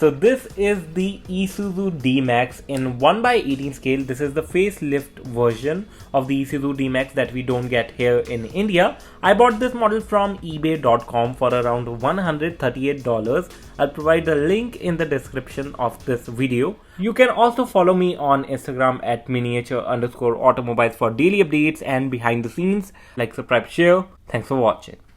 So this is the ISUZU D-MAX in 1/18 scale. This is the facelift version of the ISUZU D-MAX that we don't get here in India. I bought this model from ebay.com for around $138. I'll provide the link in the description of this video. You can also follow me on Instagram at miniature_automobiles for daily updates and behind the scenes. Like, subscribe, share. Thanks for watching.